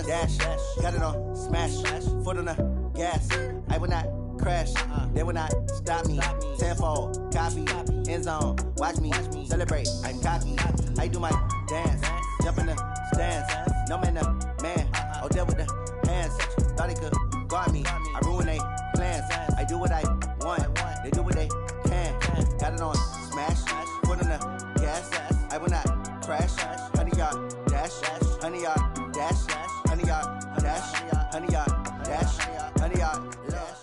dash. Got it on smash. Foot on the gas. I will not crash. They will not stop me. Tenfold, copy, end zone. Watch me celebrate. I'm cocky. I do my dance. Jump in the stands. No man, man. Oh, there with the hands. Thought he could guard me. I ruin they plans. I do what I want. They do what they can. Got it on smash. Foot on the gas. I will not crash. 100-yard dash. 100-yard dash. 100-yard dash. 100-yard dash. 100-yard dash.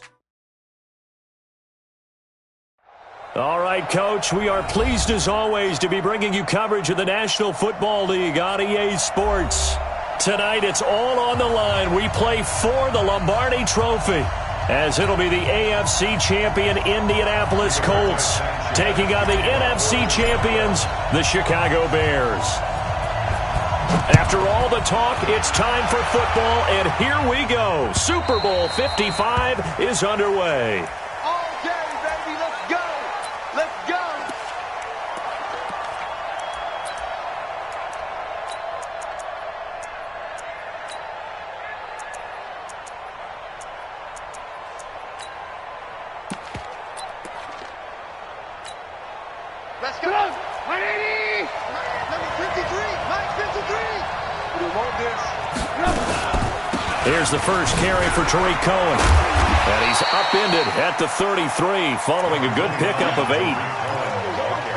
All right, Coach, we are pleased as always to be bringing you coverage of the National Football League on EA Sports. Tonight, it's all on the line. We play for the Lombardi Trophy, as it'll be the AFC champion Indianapolis Colts taking on the NFC champions, the Chicago Bears. After all the talk, it's time for football, and here we go. Super Bowl 55 is underway. Let's go. 180. Number 53. Mike 53. We want this. Here's the first carry for Tariq Cohen. And he's upended at the 33 following a good pickup of 8.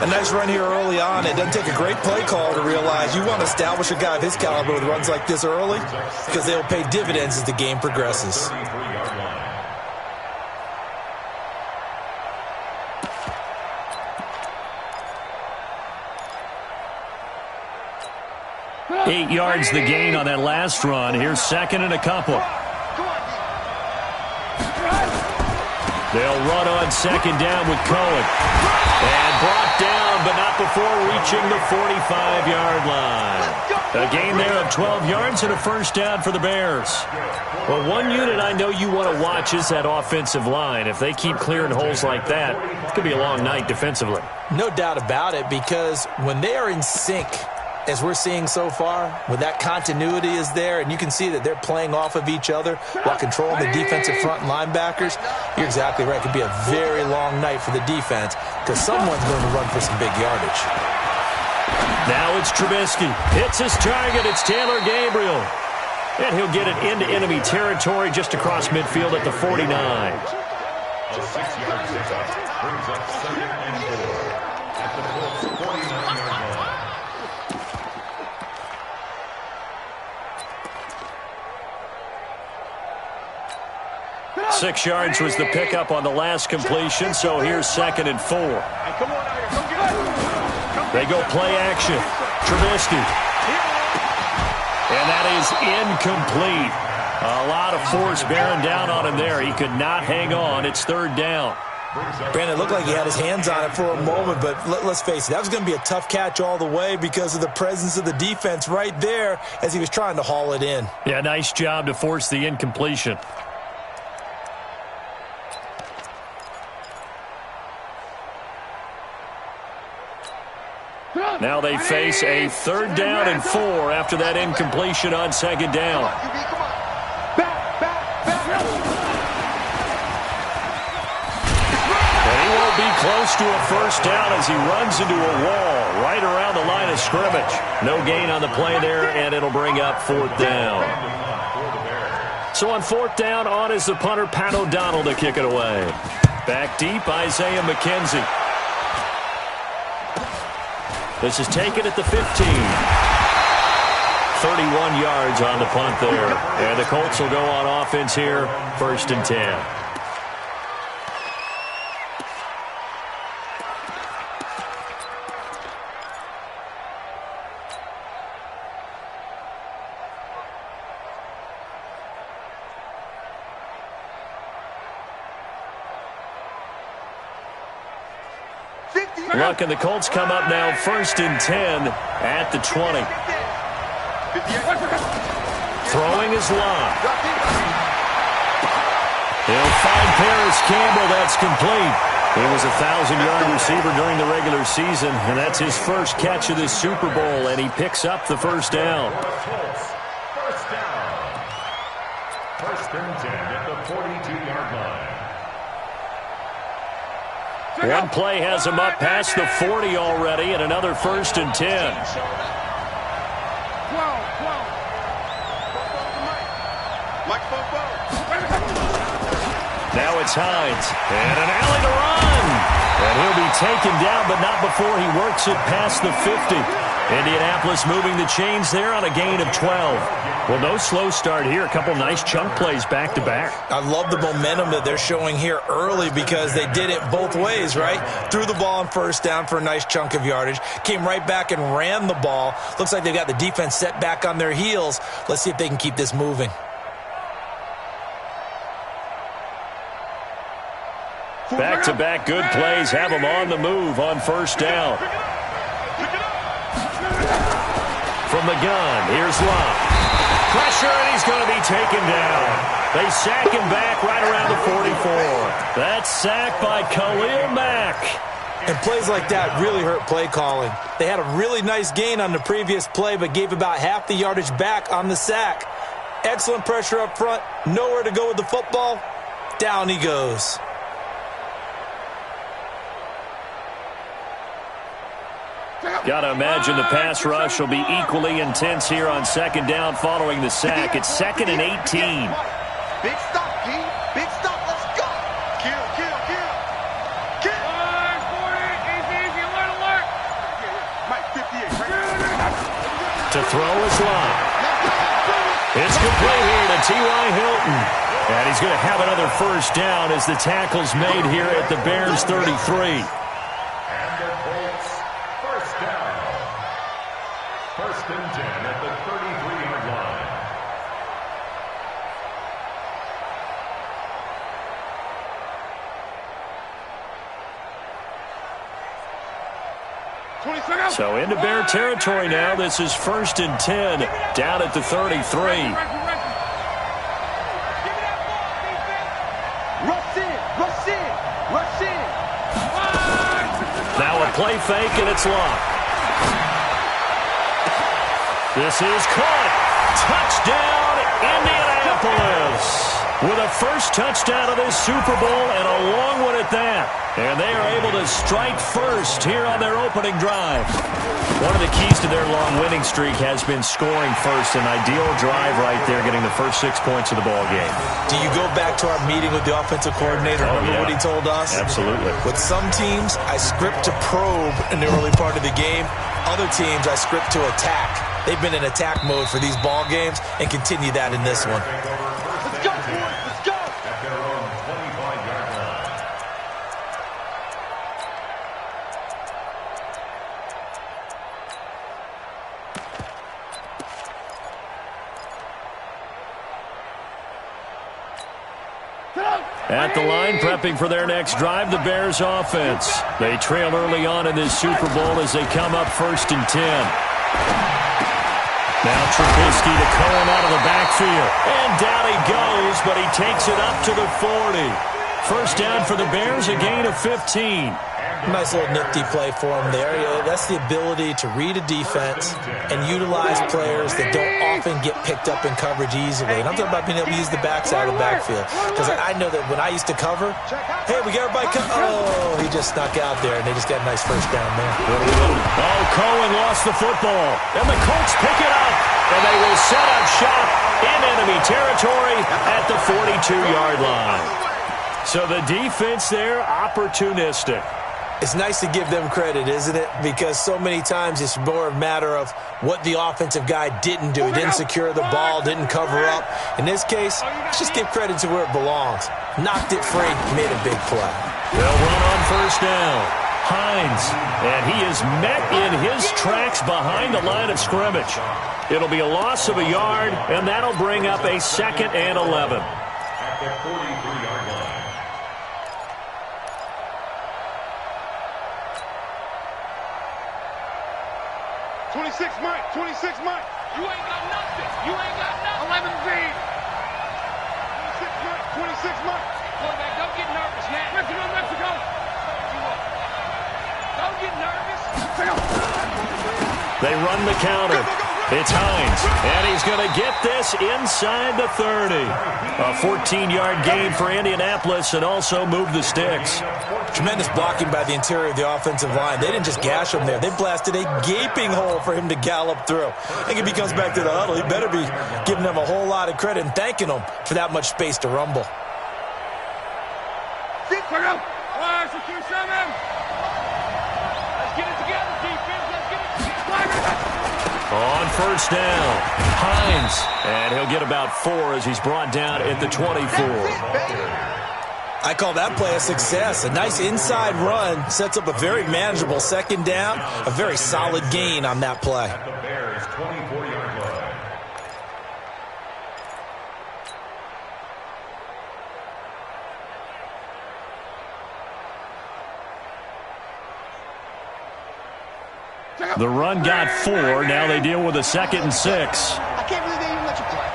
A nice run here early on. It doesn't take a great play call to realize you want to establish a guy of his caliber with runs like this early because they'll pay dividends as the game progresses. Eight yards the gain on that last run. Here's second and a couple. They'll run on second down with Cohen. And brought down, but not before reaching the 45-yard line. A gain there of 12 yards and a first down for the Bears. Well, one unit I know you want to watch is that offensive line. If they keep clearing holes like that, it could be a long night defensively. No doubt about it, because when they are in sync, as we're seeing so far, when that continuity is there and you can see that they're playing off of each other while controlling the defensive front linebackers, you're exactly right. It could be a very long night for the defense because someone's going to run for some big yardage. Now it's Trubisky. Hits his target. It's Taylor Gabriel. And he'll get it into enemy territory just across midfield at the 49. A 6-yard pickup brings up 2nd and 4 at the Colts' 49-yard line. 6 yards was the pickup on the last completion, so here's 2nd and 4. They go play action. Trubisky. And that is incomplete. A lot of force bearing down on him there. He could not hang on. It's 3rd down. Brandon, it looked like he had his hands on it for a moment, but let's face it, that was going to be a tough catch all the way because of the presence of the defense right there as he was trying to haul it in. Yeah, nice job to force the incompletion. Now they face a 3rd down and 4 after that incompletion on 2nd down. And he won't be close to a first down as he runs into a wall right around the line of scrimmage. No gain on the play there, and it'll bring up 4th down. So on 4th down, on is the punter, Pat O'Donnell, to kick it away. Back deep, Isaiah McKenzie. This is taken at the 15. 31 yards on the punt there. And the Colts will go on offense here, 1st and 10. Look, and the Colts come up now 1st and 10 at the 20. Throwing his line. He'll find Paris Campbell. That's complete. He was a 1,000-yard receiver during the regular season, and that's his first catch of this Super Bowl, and he picks up the first down. First down. First and 10 at the 42-yard line. One play has him up past the 40 already, and another first and 10. Now it's Hines, and an alley to run. And he'll be taken down, but not before he works it past the 50. Indianapolis moving the chains there on a gain of 12. Well, no slow start here. A couple nice chunk plays back-to-back. I love the momentum that they're showing here early because they did it both ways, right? Threw the ball on first down for a nice chunk of yardage. Came right back and ran the ball. Looks like they've got the defense set back on their heels. Let's see if they can keep this moving. Back-to-back good plays have them on the move on first down. From the gun, here's Love. Pressure, and he's going to be taken down. They sack him back right around the 44. That's sacked by Khalil Mack. And plays like that really hurt play calling. They had a really nice gain on the previous play, but gave about half the yardage back on the sack. Excellent pressure up front. Nowhere to go with the football. Down he goes. Got to imagine the pass rush will be equally intense here on second down following the sack. It's 2nd and 18. Big stop, King. Big stop. Let's go. Kill. Easy. Alert. Mike, 58. To throw is Love. It's complete here to T.Y. Hilton. And he's going to have another first down as the tackle's made here at the Bears 33. First and 10 at the 33-yard line. So into Bear territory now. This is 1st and 10 down at the 33. Rush in. Now a play fake, and it's Love. This is caught. Touchdown, Indianapolis. With a first touchdown of this Super Bowl and a long one at that. And they are able to strike first here on their opening drive. One of the keys to their long winning streak has been scoring first. An ideal drive right there, getting the first 6 points of the ball game. Do you go back to our meeting with the offensive coordinator? Remember what he told us? Absolutely. With some teams, I script to probe in the early part of the game. Other teams, I script to attack. They've been in attack mode for these ball games and continue that in this one. Let's go, boys. Let's go. At their own 25-yard line. At the line, prepping for their next drive, the Bears offense. They trail early on in this Super Bowl as they come up 1st and 10. Now Trubisky to Cohen out of the backfield. And down he goes, but he takes it up to the 40. First down for the Bears, a gain of 15. Nice little nifty play for him there. That's the ability to read a defense and utilize players that don't often get picked up in coverage easily. And I'm talking about being able to use the backside of the backfield. Because I know that when I used to cover, hey, we got everybody oh, he just snuck out there, and they just got a nice first down there. Oh, Cohen lost the football. And the Colts pick it up. And they will set up shop in enemy territory at the 42-yard line. So the defense there, opportunistic. It's nice to give them credit, isn't it? Because so many times it's more a matter of what the offensive guy didn't do. He didn't secure the ball, didn't cover up. In this case, let's just give credit to where it belongs. Knocked it free, made a big play. They'll run on first down. Hines, and he is met in his tracks behind the line of scrimmage. It'll be a loss of a yard, and that'll bring up a 2nd and 11. At the 43-yard line. 26 Mike. You ain't got nothing. 11 Z. 26 Mike. Quarterback, don't get nervous, man. Mexico. Don't get nervous. They run the counter. Go. It's Hines, and he's going to get this inside the 30. A 14-yard gain for Indianapolis and also move the sticks. Tremendous blocking by the interior of the offensive line. They didn't just gash him there. They blasted a gaping hole for him to gallop through. I think if he comes back to the huddle, he better be giving them a whole lot of credit and thanking them for that much space to rumble. On first down, Hines, and he'll get about 4 as he's brought down at the 24. I call that play a success. A nice inside run sets up a very manageable second down, a very solid gain on that play. At the Bears' 24-yard line. The run got 4. Now they deal with a 2nd and 6. I can't believe they even let you play.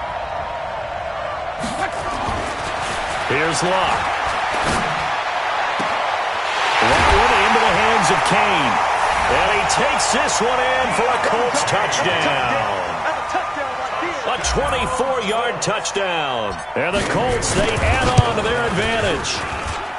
Here's Locke. That one into the hands of Kane. And he takes this one in for a Colts touchdown. A 24-yard touchdown. And the Colts, they add on to their advantage.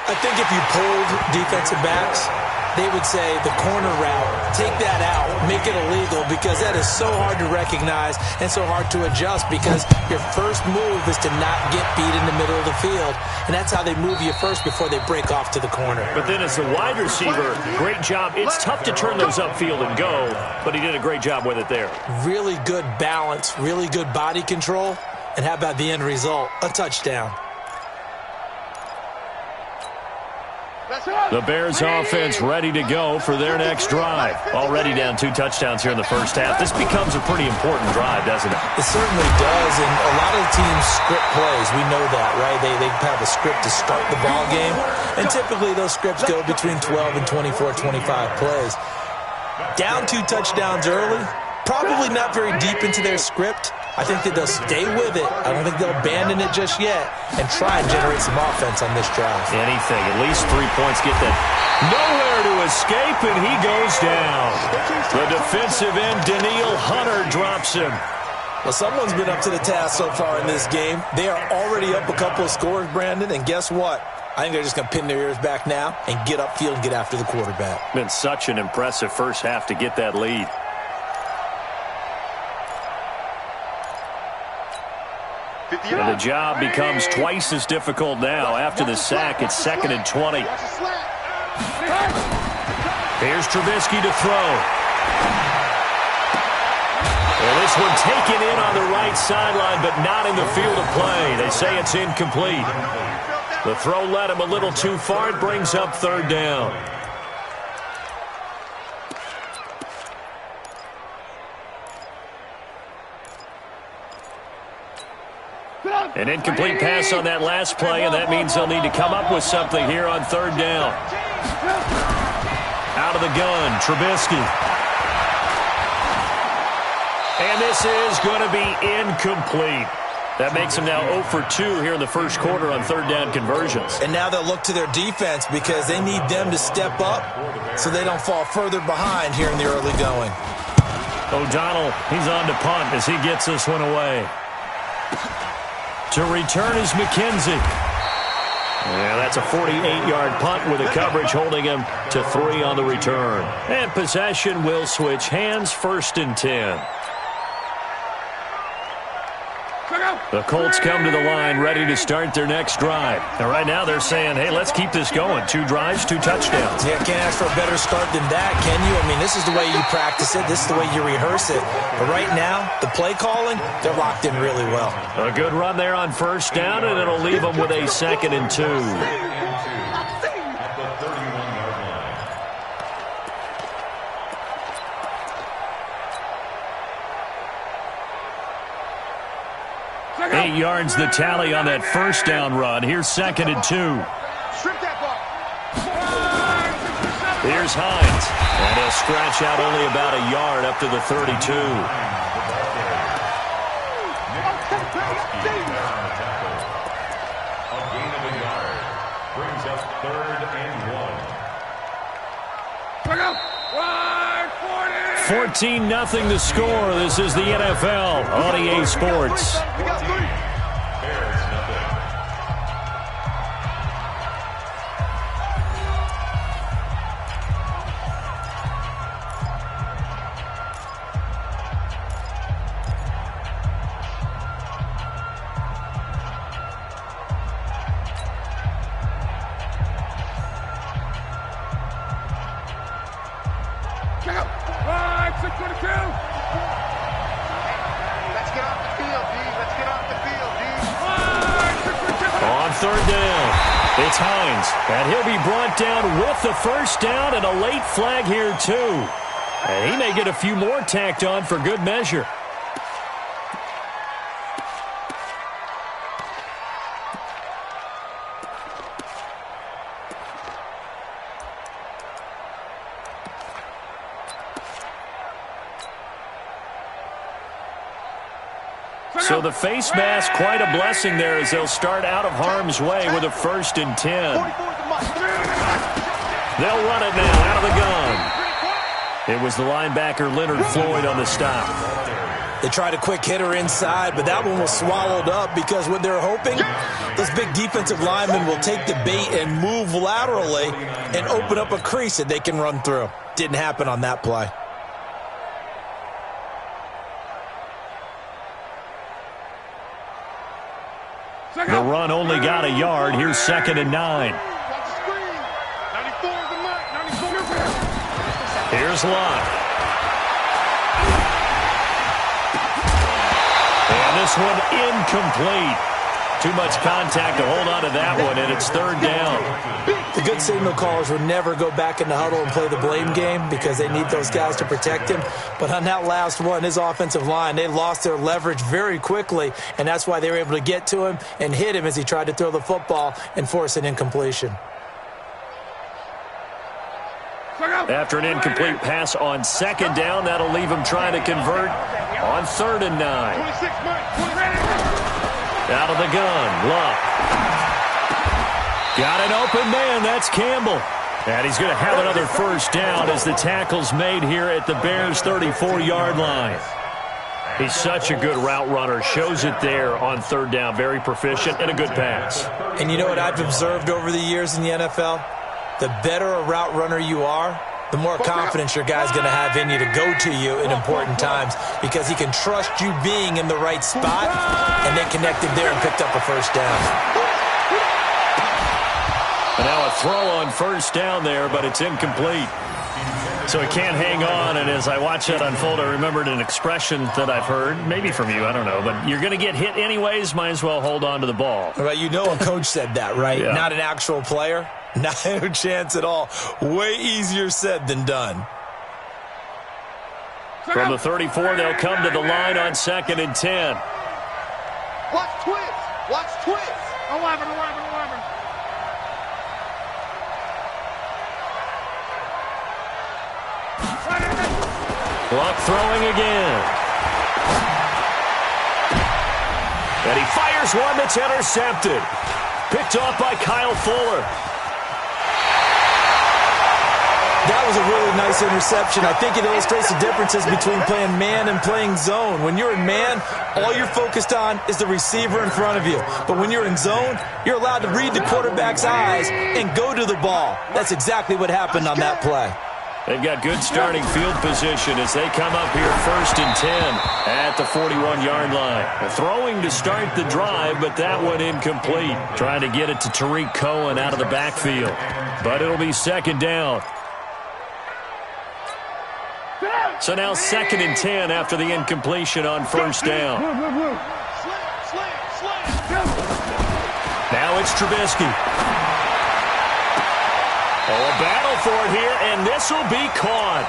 I think if you pulled defensive backs, they would say the corner route, take that out, make it illegal, because that is so hard to recognize and so hard to adjust, because your first move is to not get beat in the middle of the field, and that's how they move you first before they break off to the corner. But then as the wide receiver, great job. It's tough to turn those upfield and go, but he did a great job with it there. Really good balance, really good body control, and how about the end result? A touchdown. The Bears offense ready to go for their next drive. Already down 2 touchdowns here in the first half. This becomes a pretty important drive, doesn't it? It certainly does, and a lot of teams script plays. We know that, right? They have a script to start the ball game, and typically those scripts go between 12 and 24, 25 plays. Down 2 touchdowns early, probably not very deep into their script. I think that they'll stay with it. I don't think they'll abandon it just yet and try and generate some offense on this drive. Anything. At least 3 points. Get that. Nowhere to escape, and he goes down. The defensive end, Daniil Hunter, drops him. Well, someone's been up to the task so far in this game. They are already up a couple of scores, Brandon, and guess what? I think they're just going to pin their ears back now and get upfield and get after the quarterback. Been such an impressive first half to get that lead. And the job becomes twice as difficult now. After the sack, it's 2nd and 20. Here's Trubisky to throw. Well, this one taken in on the right sideline, but not in the field of play. They say it's incomplete. The throw led him a little too far. It brings up 3rd down. An incomplete pass on that last play, and that means they'll need to come up with something here on 3rd down. Out of the gun, Trubisky. And this is going to be incomplete. That makes them now 0 for 2 here in the first quarter on 3rd down conversions. And now they'll look to their defense because they need them to step up so they don't fall further behind here in the early going. O'Donnell, he's on to punt as he gets this one away. To return is McKenzie. Yeah, that's a 48-yard punt with the coverage holding him to 3 on the return. And possession will switch hands, 1st and 10. The Colts come to the line ready to start their next drive. And right now they're saying, hey, let's keep this going. 2 drives, 2 touchdowns. Yeah, can't ask for a better start than that, can you? I mean, this is the way you practice it. This is the way you rehearse it. But right now, the play calling, they're locked in really well. A good run there on 1st down, and it'll leave them with a 2nd and 2. At the 31-yard line. 8 yards the tally on that 1st down run. Here's 2nd and 2. Strip that ball. Here's Hines. And he'll scratch out only about a yard up to the 32. A gain of a yard brings up 3rd and 1. 4 14-0 the score. This is the NFL on EA Sports. We got 3. Bears nothing. Check out. 622. Let's get off the field, D. Let's get off the field, D. On third down, it's Hines, and he'll be brought down with the first down and a late flag here too. And he may get a few more tacked on for good measure. So the face mask, quite a blessing there as they'll start out of harm's way with a 1st and 10. They'll run it now out of the gun. It was the linebacker Leonard Floyd on the stop. They tried a quick hitter inside, but that one was swallowed up because what they're hoping, those big defensive linemen will take the bait and move laterally and open up a crease that they can run through. Didn't happen on that play. The run only got a yard. Here's 2nd and 9. Here's Lott. And this one incomplete. Too much contact to hold on to that one, and it's 3rd down. The good signal callers would never go back in the huddle and play the blame game because they need those guys to protect him. But on that last one, his offensive line, they lost their leverage very quickly, and that's why they were able to get to him and hit him as he tried to throw the football and force an incompletion. After an incomplete pass on 2nd down, that'll leave him trying to convert on 3rd and 9. Out of the gun, Luck. Got an open man, that's Campbell. And he's going to have another 1st down as the tackle's made here at the Bears' 34-yard line. He's such a good route runner. Shows it there on 3rd down. Very proficient and a good pass. And you know what I've observed over the years in the NFL? The better a route runner you are, the more confidence your guy's going to have in you to go to you in important times because he can trust you being in the right spot and then connected there and picked up a 1st down. And now a throw on 1st down there, but it's incomplete. So he can't hang on, and as I watch that unfold, I remembered an expression that I've heard, maybe from you, I don't know, but you're going to get hit anyways, might as well hold on to the ball. Well, you know a coach said that, right? Yeah. Not an actual player. Not a chance at all. Way easier said than done. From the 34, they'll come to the line on 2nd and 10. Watch twist. Watch twist. 11. Luck throwing again. And he fires one that's intercepted. Picked off by Kyle Fuller. That was a really nice interception. I think it illustrates the differences between playing man and playing zone. When you're in man, all you're focused on is the receiver in front of you. But when you're in zone, you're allowed to read the quarterback's eyes and go to the ball. That's exactly what happened on that play. They've got good starting field position as they come up here 1st and 10 at the 41-yard line. Throwing to start the drive, but that one incomplete. Trying to get it to Tariq Cohen out of the backfield. But it'll be 2nd down. So now 2nd and 10 after the incompletion on 1st down. Now it's Trubisky. Oh, a battle for it here, and this will be caught.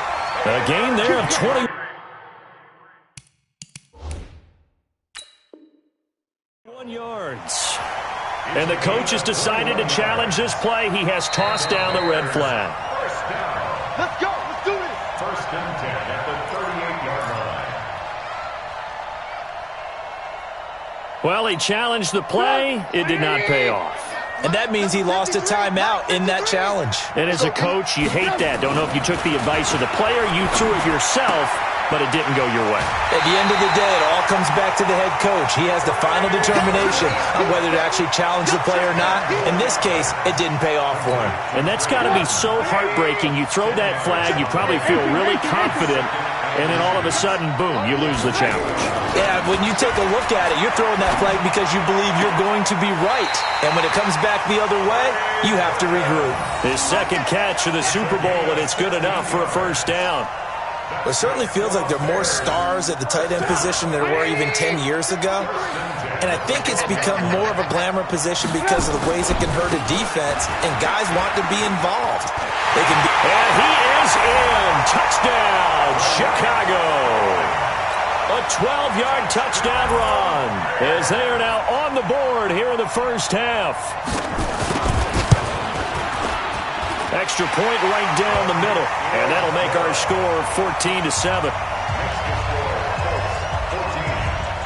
A gain there of 21 yards. And the coach has decided to challenge this play. He has tossed down the red flag. Let's go. Let's do this. 1st and 10 at the 38-yard line. Well, he challenged the play. It did not pay off. And that means he lost a timeout in that challenge. And as a coach, you hate that. Don't know if you took the advice of the player, you threw it yourself, but it didn't go your way. At the end of the day, it all comes back to the head coach. He has the final determination on whether to actually challenge the play or not. In this case, it didn't pay off for him. And that's got to be so heartbreaking. You throw that flag, you probably feel really confident, and then all of a sudden, boom, you lose the challenge. Yeah, when you take a look at it, you're throwing that flag because you believe you're going to be right. And when it comes back the other way, you have to regroup. His second catch of the Super Bowl, and it's good enough for a first down. It certainly feels like there are more stars at the tight end position than there were even 10 years ago. And I think it's become more of a glamour position because of the ways it can hurt a defense, and guys want to be involved. They can be. And he is in. Touchdown, Chicago. A 12-yard touchdown run as they are now on the board here in the first half. Extra point right down the middle, and that'll make our score 14-7.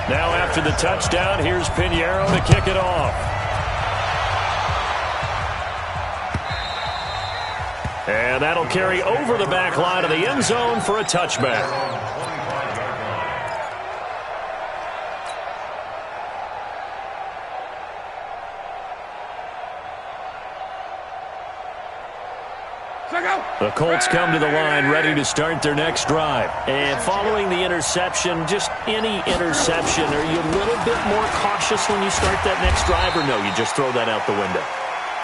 Now after the touchdown, here's Pinheiro to kick it off. And that'll carry over the back line of the end zone for a touchback. The Colts come to the line ready to start their next drive. And following the interception, just any interception, are you a little bit more cautious when you start that next drive, or no, you just throw that out the window?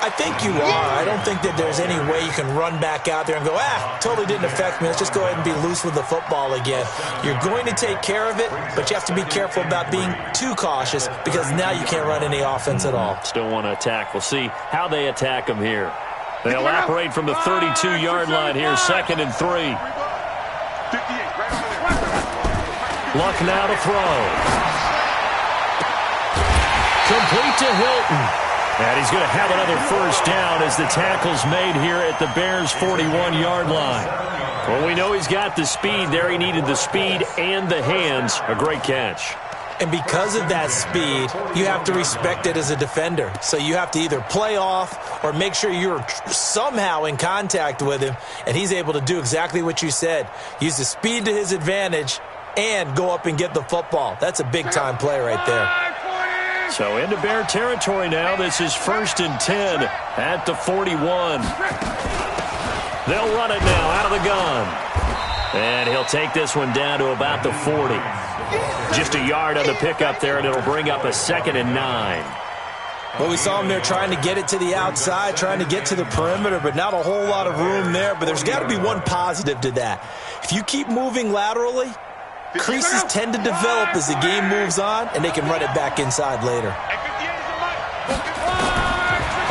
I think you are. I don't think that there's any way you can run back out there and go, totally didn't affect me. Let's just go ahead and be loose with the football again. You're going to take care of it, but you have to be careful about being too cautious because now you can't run any offense at all. Still want to attack. We'll see how they attack them here. They'll operate from the 32-yard line here, 2nd and 3. Luck now to throw. Complete to Hilton. And he's going to have another first down as the tackle's made here at the Bears' 41-yard line. Well, we know he's got the speed there. He needed the speed and the hands. A great catch. And because of that speed, you have to respect it as a defender. So you have to either play off or make sure you're somehow in contact with him, and he's able to do exactly what you said. Use the speed to his advantage and go up and get the football. That's a big-time play right there. So into Bear territory now. This is 1st and 10 at the 41. They'll run it now out of the gun. And he'll take this one down to about the 40. Just a yard on the pickup there, and it'll bring up a 2nd and 9. Well, we saw him there trying to get it to the outside, trying to get to the perimeter, but not a whole lot of room there. But there's got to be one positive to that. If you keep moving laterally, creases tend to develop as the game moves on, and they can run it back inside later.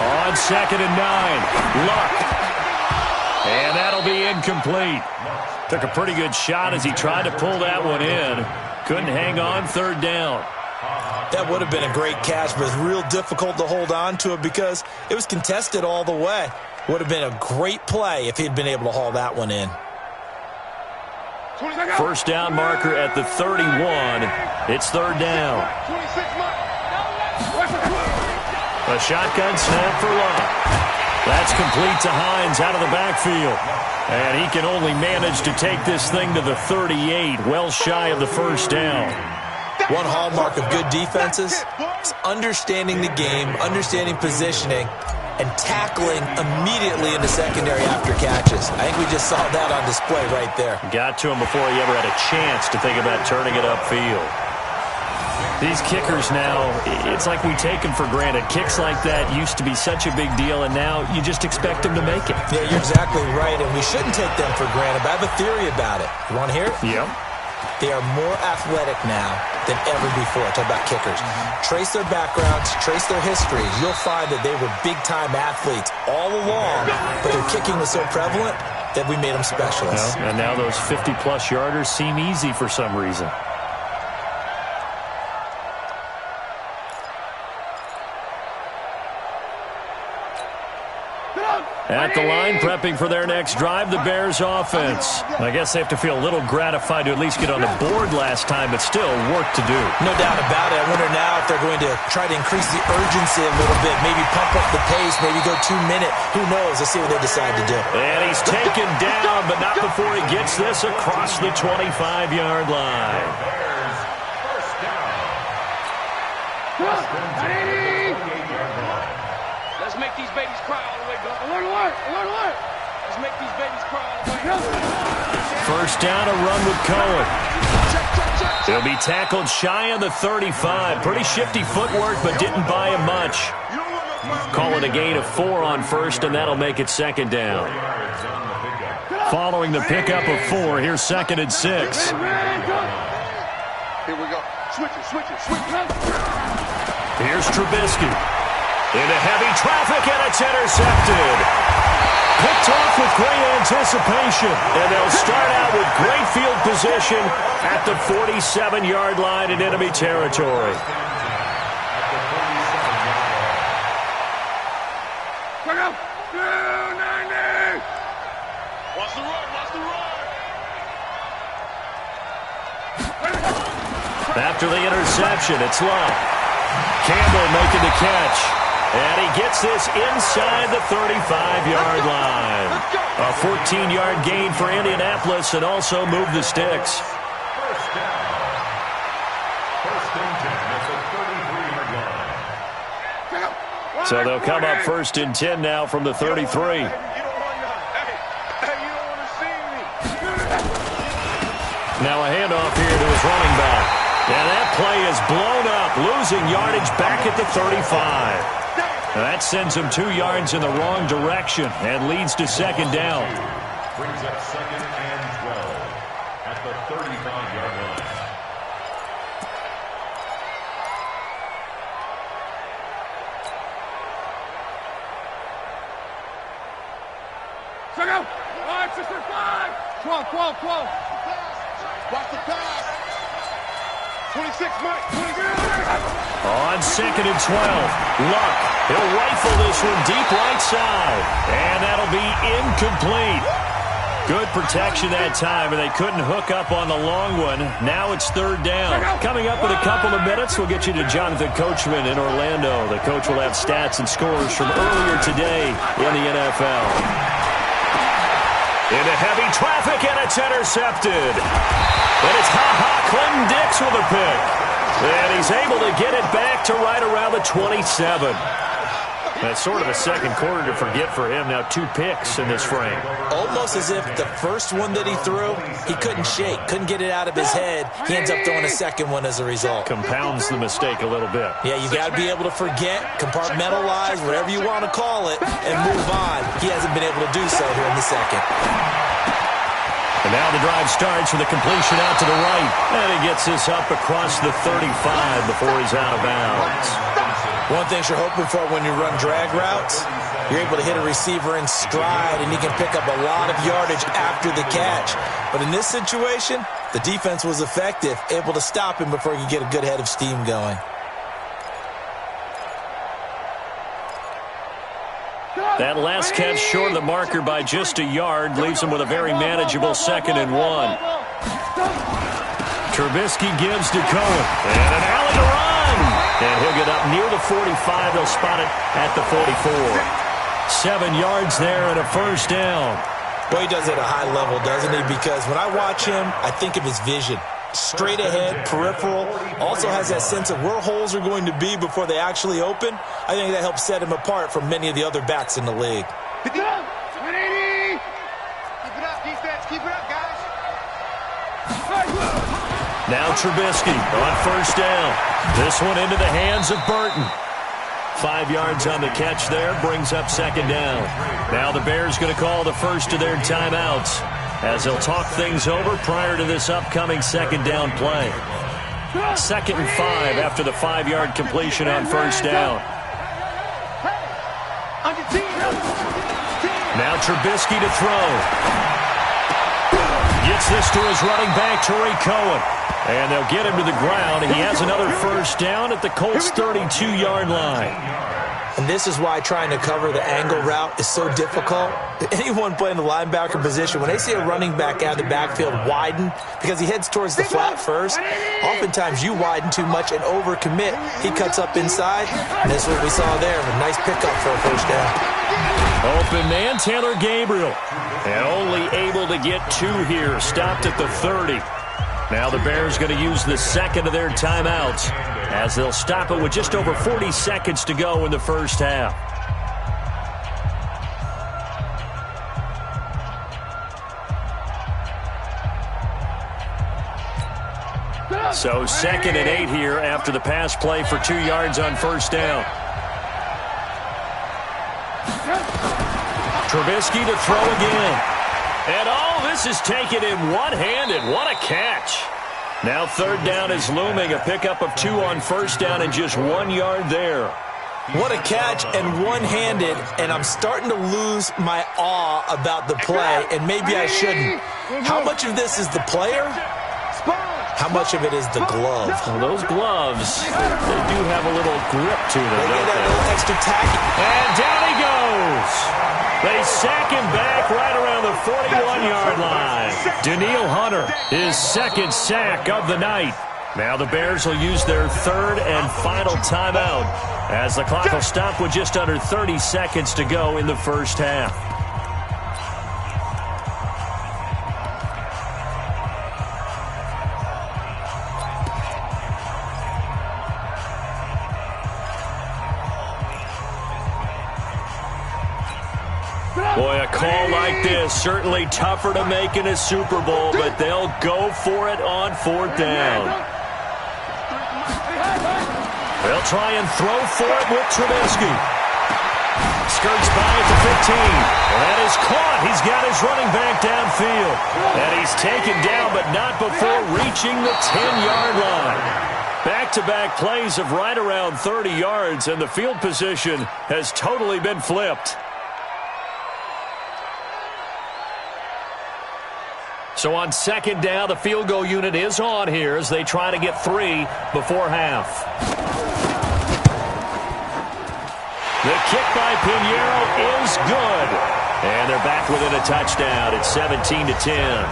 On 2nd and 9, Luck. And that'll be incomplete. Took a pretty good shot as he tried to pull that one in. Couldn't hang on, 3rd down. That would have been a great catch, but it's real difficult to hold on to it because it was contested all the way. Would have been a great play if he'd been able to haul that one in. First down marker at the 31. It's 3rd down. A shotgun snap for Luck. That's complete to Hines out of the backfield. And he can only manage to take this thing to the 38, well shy of the first down. One hallmark of good defenses is understanding the game, understanding positioning, and tackling immediately in the secondary after catches. I think we just saw that on display right there. Got to him before he ever had a chance to think about turning it upfield. These kickers now, it's like we take them for granted. Kicks like that used to be such a big deal, and now you just expect them to make it. Yeah, you're exactly right, and we shouldn't take them for granted, but I have a theory about it. You want to hear it? Yep. They are more athletic now than ever before. Talk about kickers. Trace their backgrounds, trace their histories. You'll find that they were big-time athletes all along, but their kicking was so prevalent that we made them specialists. And now those 50-plus yarders seem easy for some reason. At the line, prepping for their next drive, the Bears offense. I guess they have to feel a little gratified to at least get on the board last time, but still work to do. No doubt about it. I wonder now if they're going to try to increase the urgency a little bit, maybe pump up the pace, maybe go 2-minute. Who knows? Let's see what they decide to do. And he's taken down, but not before he gets this across the 25-yard line. Let's make these babies cry all the way. Alert. Let's make these babies cry all the way. First down, a run with Cohen. He'll be tackled shy of the 35. Pretty shifty footwork, but didn't buy him much. Call it a gain of 4 on first, and that'll make it second down. Following the pickup of 4, here's 2nd and 6. Here we go. Switch it. Here's Trubisky. Into heavy traffic, and it's intercepted. Picked off with great anticipation, and they'll start out with great field position at the 47-yard line in enemy territory. Watch the run. After the interception, it's Love. Campbell making the catch. And he gets this inside the 35-yard line. A 14-yard gain for Indianapolis and also move the sticks. First and 10 at the 33-yard line. So they'll come up 1st and 10 now from the 33. You don't want to see me. Now a handoff here to his running back. And that play is blown up, losing yardage back at the 35. That sends him 2 yards in the wrong direction and leads to second down. Brings up 2nd and 12 at the 35-yard line. Check out. 5, 6, 5. 12. Watch the pass. 26, Mike. 26. On 2nd and 12, Luck. He'll rifle this one deep right side. And that'll be incomplete. Good protection that time, and they couldn't hook up on the long one. Now it's 3rd down. Coming up in a couple of minutes, we'll get you to Jonathan Coachman in Orlando. The coach will have stats and scores from earlier today in the NFL. Into heavy traffic, and it's intercepted. And it's Clinton Dix with a pick. And he's able to get it back to right around the 27. That's sort of a second quarter to forget for him. Now 2 picks in this frame. Almost as if the first one that he threw, he couldn't shake, couldn't get it out of his head. He ends up throwing a second one as a result. Compounds the mistake a little bit. Yeah, you got to be able to forget, compartmentalize, whatever you want to call it, and move on. He hasn't been able to do so here in the second. And now the drive starts with a completion out to the right. And he gets this up across the 35 before he's out of bounds. One thing you're hoping for when you run drag routes, you're able to hit a receiver in stride, and he can pick up a lot of yardage after the catch. But in this situation, the defense was effective, able to stop him before he could get a good head of steam going. That last catch short of the marker by just a yard leaves him with a very manageable 2nd and 1. Trubisky gives to Cohen. And an alley to run. And he'll get up near the 45. They'll spot it at the 44. 7 yards there and a first down. Well, he does it at a high level, doesn't he? Because when I watch him, I think of his vision. Straight ahead, peripheral, also has that sense of where holes are going to be before they actually open. I think that helps set him apart from many of the other backs in the league. Keep it up. 180. Keep it up, defense. Keep it up, guys. Now Trubisky on first down. This one into the hands of Burton. 5 yards on the catch there, brings up second down. Now the Bears going to call the first of their timeouts as they'll talk things over prior to this upcoming second down play. 2nd and 5 after the 5-yard completion on first down. Now Trubisky to throw. Gets this to his running back, Tariq Cohen. And they'll get him to the ground. He has another first down at the Colts' 32-yard line. And this is why trying to cover the angle route is so difficult. Anyone playing the linebacker position, when they see a running back out of the backfield widen, because he heads towards the flat first, oftentimes you widen too much and overcommit. He cuts up inside, and that's what we saw there. A nice pickup for a first down. Open man, Taylor Gabriel. And only able to get 2 here. Stopped at the 30. Now the Bears going to use the second of their timeouts as they'll stop it with just over 40 seconds to go in the first half. So 2nd and 8 here after the pass play for 2 yards on first down. Trubisky to throw again. And this is taken in one-handed. What a catch. Now 3rd down is looming. A pickup of 2 on first down and just 1 yard there. What a catch and one-handed, and I'm starting to lose my awe about the play, and maybe I shouldn't. How much of this is the player? How much of it is the glove? Well, those gloves, they do have a little grip to them, They don't get a little extra tacky. And down he goes. They sack him back right around the 41-yard line. Danielle Hunter, his 2nd sack of the night. Now the Bears will use their 3rd and final timeout as the clock will stop with just under 30 seconds to go in the first half. Boy, a call like this, certainly tougher to make in a Super Bowl, but they'll go for it on 4th down. They'll try and throw for it with Trubisky. Skirts by at the 15. That is caught. He's got his running back downfield. And he's taken down, but not before reaching the 10-yard line. Back-to-back plays of right around 30 yards, and the field position has totally been flipped. So on 2nd down, the field goal unit is on here as they try to get 3 before half. The kick by Pinheiro is good. And they're back within a touchdown. It's 17-10.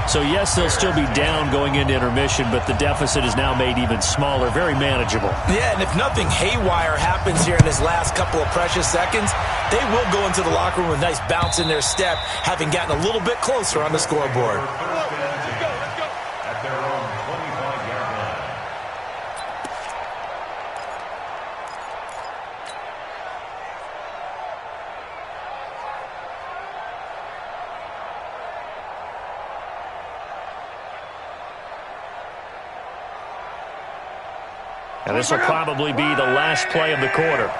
So, yes, they'll still be down going into intermission, but the deficit is now made even smaller, very manageable. Yeah, and if nothing haywire happens here in this last couple of precious seconds, they will go into the locker room with a nice bounce in their step, having gotten a little bit closer on the scoreboard. At their own 25-yard line. And this will probably be the last play of the quarter.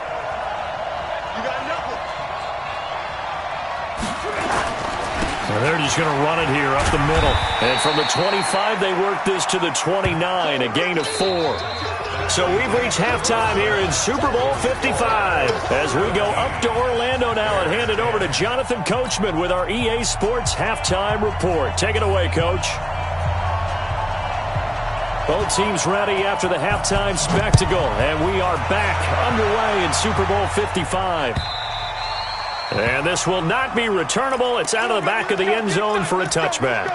And they're just going to run it here up the middle. And from the 25, they work this to the 29, a gain of 4. So we've reached halftime here in Super Bowl 55. As we go up to Orlando now and hand it over to Jonathan Coachman with our EA Sports Halftime Report. Take it away, Coach. Both teams ready after the halftime spectacle, and we are back underway in Super Bowl 55. And this will not be returnable. It's out of the back of the end zone for a touchback.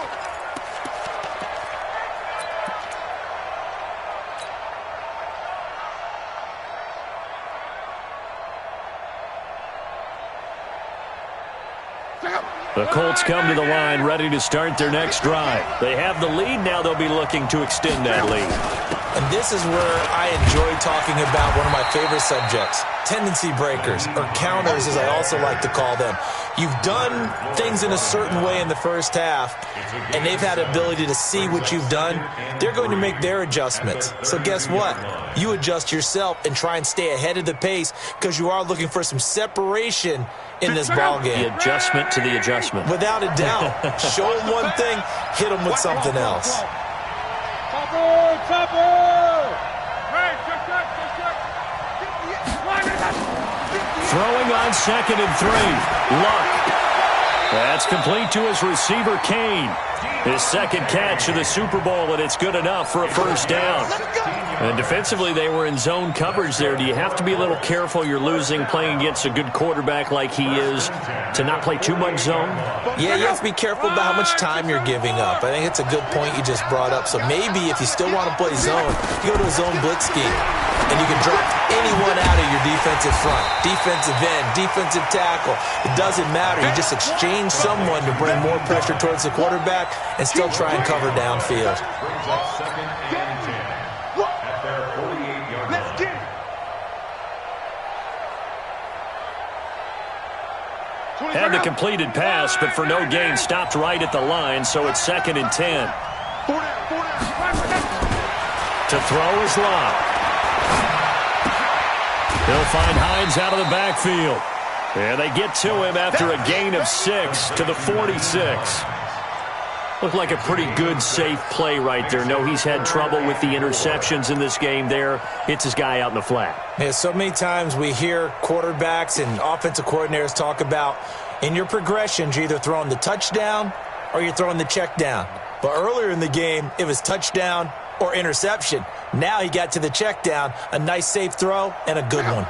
The Colts come to the line ready to start their next drive. They have the lead. Now they'll be looking to extend that lead. And this is where I enjoy talking about one of my favorite subjects, tendency breakers, or counters as I also like to call them. You've done things in a certain way in the first half, and they've had the ability to see what you've done. They're going to make their adjustments. So guess what? You adjust yourself and try and stay ahead of the pace because you are looking for some separation in this ballgame. The adjustment to the adjustment. Without a doubt. Show them one thing, hit them with something else. Throwing on 2nd and 3. Luck. That's complete to his receiver, Kane. His second catch of the Super Bowl, and it's good enough for a first down. And defensively, they were in zone coverage there. Do you have to be a little careful? You're losing, playing against a good quarterback like he is, to not play too much zone? Yeah, you have to be careful about how much time you're giving up. I think it's a good point you just brought up. So maybe if you still want to play zone, you go to a zone blitz scheme, and you can drop anyone out of your defensive front, defensive end, defensive tackle. It doesn't matter. You just exchange someone to bring more pressure towards the quarterback and still try and cover downfield. Brings up 2nd and 10 at their 48-yard line. Let's get it. Had the completed pass, but for no gain, stopped right at the line, so it's 2nd and 10. To throw is Locke. He'll find Hines out of the backfield. And they get to him after a gain of 6 to the 46. Looked like a pretty good, safe play right there. No, he's had trouble with the interceptions in this game there. Hits his guy out in the flat. Yeah, so many times we hear quarterbacks and offensive coordinators talk about in your progressions, you're either throwing the touchdown or you're throwing the check down. But earlier in the game, it was touchdown or interception. Now he got to the check down, a nice safe throw, and a good one.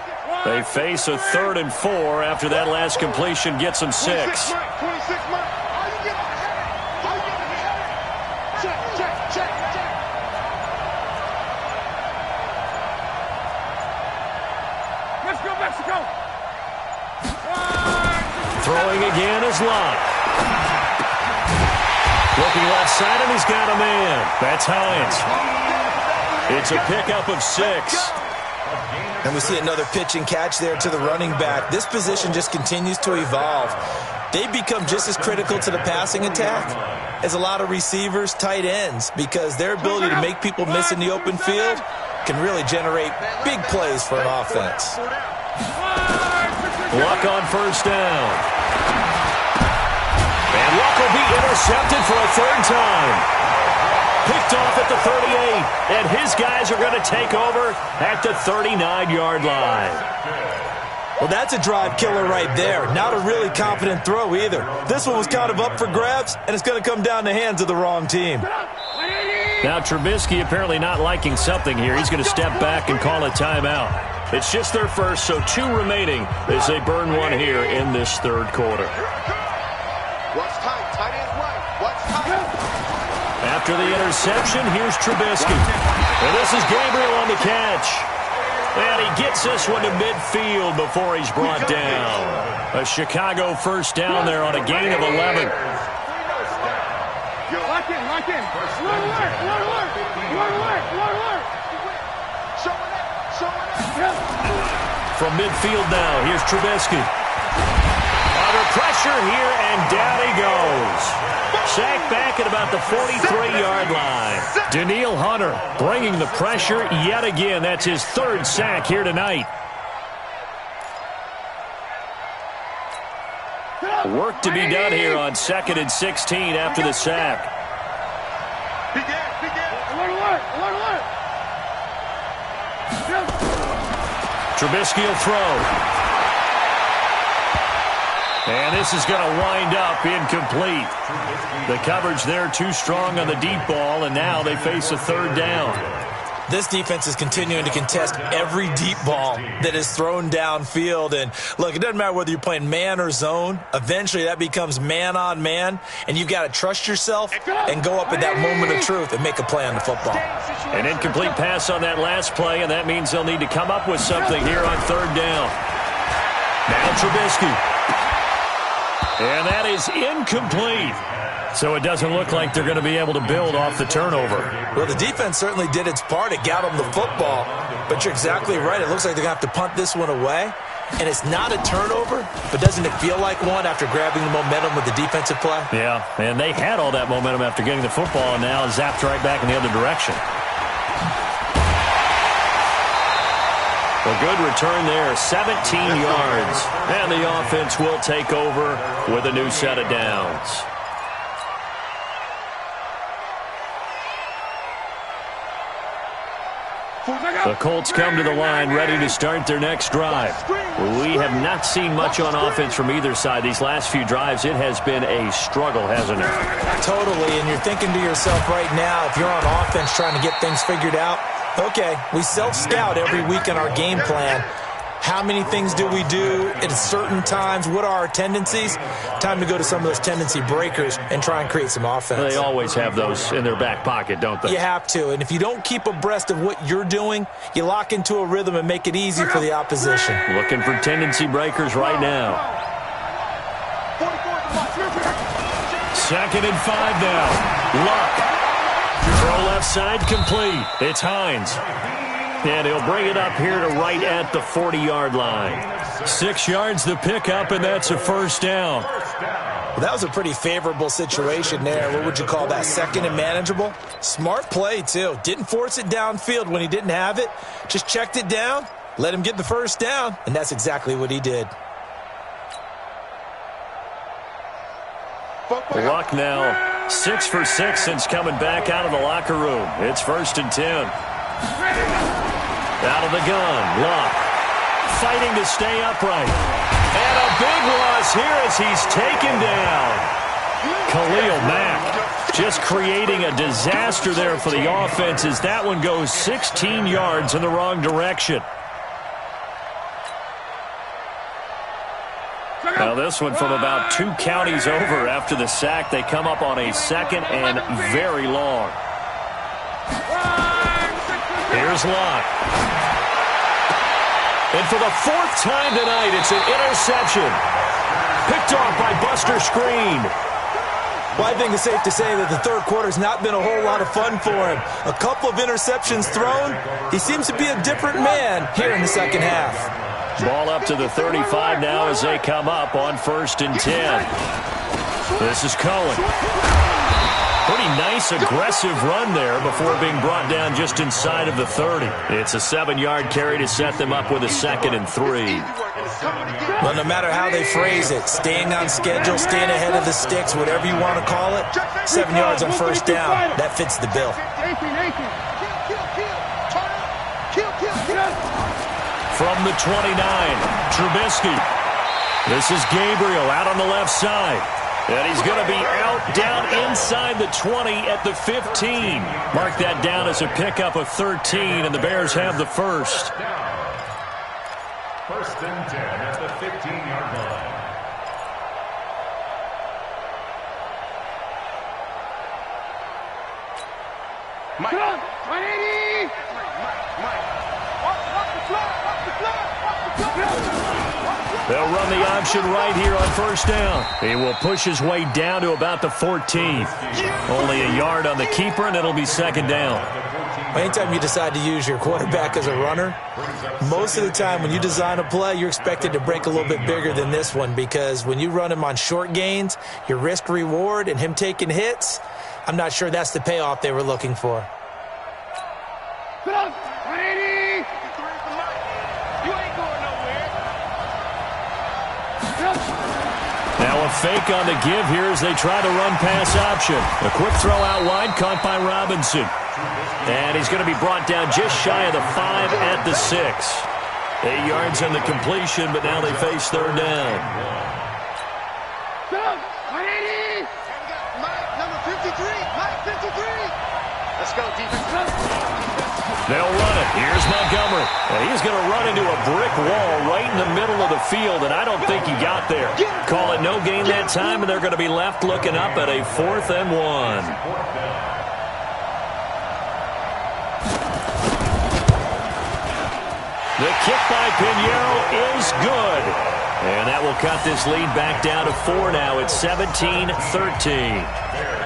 They face a 3rd and 4 after that last completion gets them 6. 26 Mike. Let's go, Mexico! Throwing again is Locke. Looking left side, and he's got a man. That's Hines. It's a pickup of 6. And we see another pitch and catch there to the running back. This position just continues to evolve. They become just as critical to the passing attack as a lot of receivers, tight ends, because their ability to make people miss in the open field can really generate big plays for an offense. Luck on 1st down. And Luck will be intercepted for a 3rd time. Picked off at the 38, and his guys are going to take over at the 39-yard line. Well, that's a drive killer right there. Not a really confident throw either. This one was kind of up for grabs, and it's going to come down the hands of the wrong team. Now Trubisky apparently not liking something here. He's going to step back and call a timeout. It's just their first, so 2 remaining as they burn one here in this 3rd quarter. Watch tight. Tight ends right. Watch tight. After the interception, here's Trubisky. And this is Gabriel on the catch. And he gets this one to midfield before he's brought down. A Chicago 1st down there on a gain of 11. Lock in. Alert. From midfield now, here's Trubisky. Under pressure here, and down he goes. Sacked back at about the 43-yard line. Danielle Hunter bringing the pressure yet again. That's his 3rd sack here tonight. Work to be done here on 2nd and 16 after the sack. Alert. Trubisky will throw. And this is going to wind up incomplete. The coverage there too strong on the deep ball, and now they face a 3rd down. This defense is continuing to contest every deep ball that is thrown downfield. And look, it doesn't matter whether you're playing man or zone. Eventually that becomes man on man, and you've got to trust yourself and go up at that moment of truth and make a play on the football. An incomplete pass on that last play, and that means they'll need to come up with something here on 3rd down. Now Trubisky. And that is incomplete. So it doesn't look like they're going to be able to build off the turnover. Well, the defense certainly did its part. It got them the football. But you're exactly right. It looks like they're going to have to punt this one away. And it's not a turnover, but doesn't it feel like one after grabbing the momentum with the defensive play? Yeah, and they had all that momentum after getting the football, and now zapped right back in the other direction. A good return there, 17 yards. And the offense will take over with a new set of downs. The Colts come to the line ready to start their next drive. We have not seen much on offense from either side. These last few drives, it has been a struggle, hasn't it? Totally, and you're thinking to yourself right now, if you're on offense trying to get things figured out, Okay, we self-scout every week in our game plan. How many things do we do at certain times? What are our tendencies? Time to go to some of those tendency breakers and try and create some offense. They always have those in their back pocket, don't they? You have to, and if you don't keep abreast of what you're doing, you lock into a rhythm and make it easy for the opposition. Looking for tendency breakers right now. 2nd and 5 now. Luck. Throw left side complete. It's Hines. And he'll bring it up here to right at the 40-yard line. 6 yards the pickup, and that's a first down. Well, that was a pretty favorable situation there. What would you call that, 2nd and manageable? Smart play, too. Didn't force it downfield when he didn't have it. Just checked it down, let him get the first down, and that's exactly what he did. Luck now 6 for 6 since coming back out of the locker room. It's 1st and 10. Out of the gun, Luck fighting to stay upright. And a big loss here as he's taken down. Khalil Mack just creating a disaster there for the offense as that one goes 16 yards in the wrong direction. Now this one from about 2 counties over after the sack. They come up on a 2nd and very long. Here's Luck. And for the 4th time tonight, it's an interception. Picked off by Buster Screen. Well, I think it's safe to say that the 3rd quarter's not been a whole lot of fun for him. A couple of interceptions thrown. He seems to be a different man here in the 2nd half. Ball up to the 35 now as they come up on 1st and 10. This is Cohen. Pretty nice, aggressive run there before being brought down just inside of the 30. It's a 7-yard carry to set them up with a 2nd and 3. Well, no matter how they phrase it, staying on schedule, staying ahead of the sticks, whatever you want to call it, 7 yards on 1st down, that fits the bill. From the 29, Trubisky. This is Gabriel out on the left side. And he's going to be out down inside the 20 at the 15. Mark that down as a pickup of 13, and the Bears have the first. 1st and 10 at the 15-yard line. Mike. 180. Mike. They'll run the option right here on 1st down. He will push his way down to about the 14. Only a yard on the keeper, and it'll be 2nd down. Anytime you decide to use your quarterback as a runner, most of the time when you design a play, you're expected to break a little bit bigger than this one, because when you run him on short gains, your risk-reward and him taking hits, I'm not sure that's the payoff they were looking for. 180. You ain't going nowhere. Now a fake on the give here as they try to run pass option. A quick throw out wide, caught by Robinson. And he's going to be brought down just shy of the 5 at the 6. 8 yards on the completion, but now they face 3rd down. 180. Mike, number 53. Mike, 53. Let's go, defense. They'll run it. Here's Montgomery. And he's going to run into a brick wall right in the middle of the field, and I don't think he got there. Call it no gain that time, and they're going to be left looking up at a 4th and 1. The kick by Pinheiro is good. And that will cut this lead back down to 4 now. It's 17-13.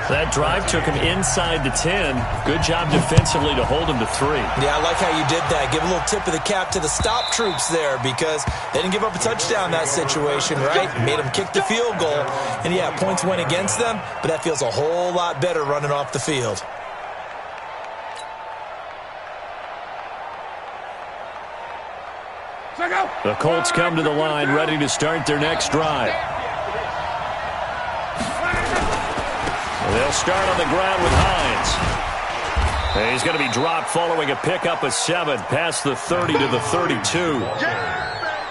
That drive took him inside the 10. Good job defensively to hold him to 3. Yeah, I like how you did that. Give a little tip of the cap to the stop troops there, because they didn't give up a touchdown in that situation, right? Made them kick the field goal. And, yeah, points went against them, but that feels a whole lot better running off the field. The Colts come to the line ready to start their next drive. They'll start on the ground with Hines. And he's going to be dropped following a pickup of 7 past the 30 to the 32.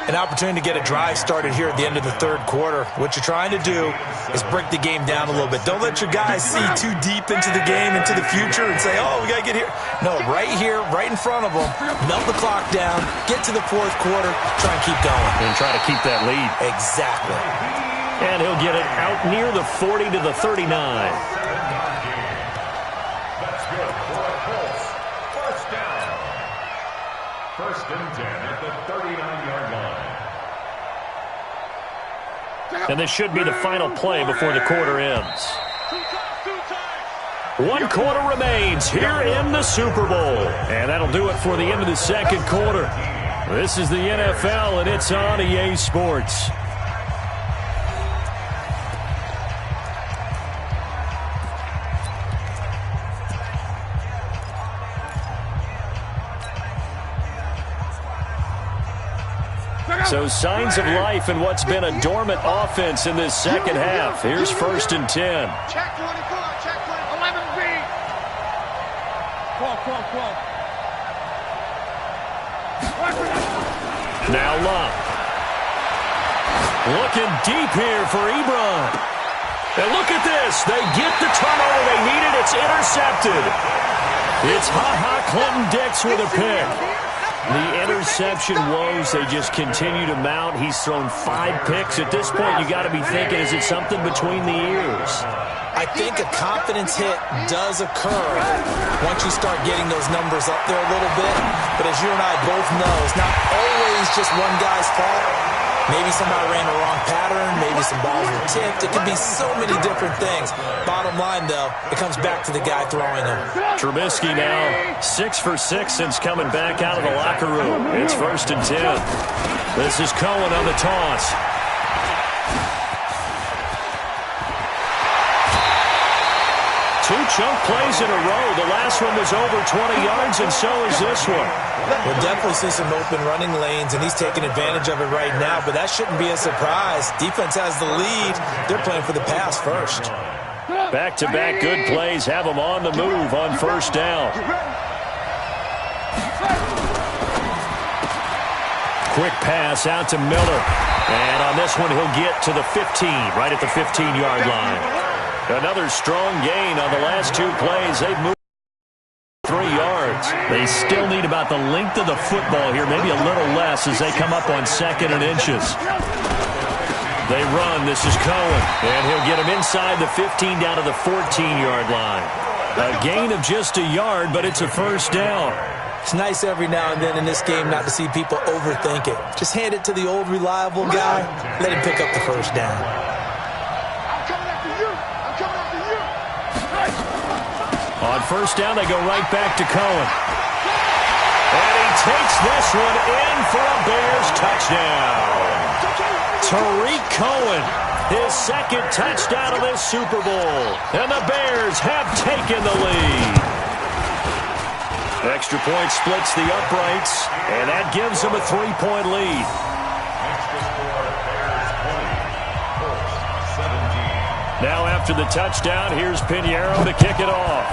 an opportunity to get a drive started here at the end of the third quarter. What you're trying to do is break the game down a little bit. Don't let your guys see too deep into the game, into the future, and say, oh, we got to get here. No, right here, right in front of them, melt the clock down, get to the fourth quarter, try and keep going. And try to keep that lead. Exactly. And he'll get it out near the 40 to the 39. That's good for a Colts. First down. First and 10 at the 39-yard line. And this should be the final play before the quarter ends. 1 quarter remains here in the Super Bowl. And that'll do it for the end of the second quarter. This is the NFL, and it's on EA Sports. So signs of life in what's been a dormant offense in this second half. Here's first and 10. Check 24, check 11B. Call. Now Love. Looking deep here for Ebron. And look at this. They get the turnover they needed. It's intercepted. It's Clinton-Dix with a pick. The interception woes, they just continue to mount. He's thrown 5 picks. At this point, you got to be thinking, is it something between the ears? I think a confidence hit does occur once you start getting those numbers up there a little bit. But as you and I both know, it's not always just one guy's fault. Maybe somebody ran the wrong pattern. Maybe some balls were tipped. It could be so many different things. Bottom line, though, it comes back to the guy throwing them. Trubisky now 6 for 6 since coming back out of the locker room. It's first and 10. This is Cohen on the toss. Two chunk plays in a row. The last one was over 20 yards, and so is this one. We'll definitely see some open running lanes, and he's taking advantage of it right now, but that shouldn't be a surprise. Defense has the lead. They're playing for the pass first. Back-to-back good plays have them on the move on first down. Quick pass out to Miller. And on this one, he'll get to the 15, right at the 15-yard line. Another strong gain on the last 2 plays. They've moved 3 yards. They still need about the length of the football here, maybe a little less as they come up on 2nd and inches. They run. This is Cohen. And he'll get him inside the 15 down to the 14-yard line. A gain of just a yard, but it's a first down. It's nice every now and then in this game not to see people overthink it. Just hand it to the old reliable guy. Let him pick up the first down. On first down, they go right back to Cohen. And he takes this one in for a Bears touchdown. Tariq Cohen, his 2nd touchdown of this Super Bowl. And the Bears have taken the lead. Extra point splits the uprights, and that gives them a 3-point lead. Extra score, Bears 20, Colts 17. Now after the touchdown, here's Pinheiro to kick it off.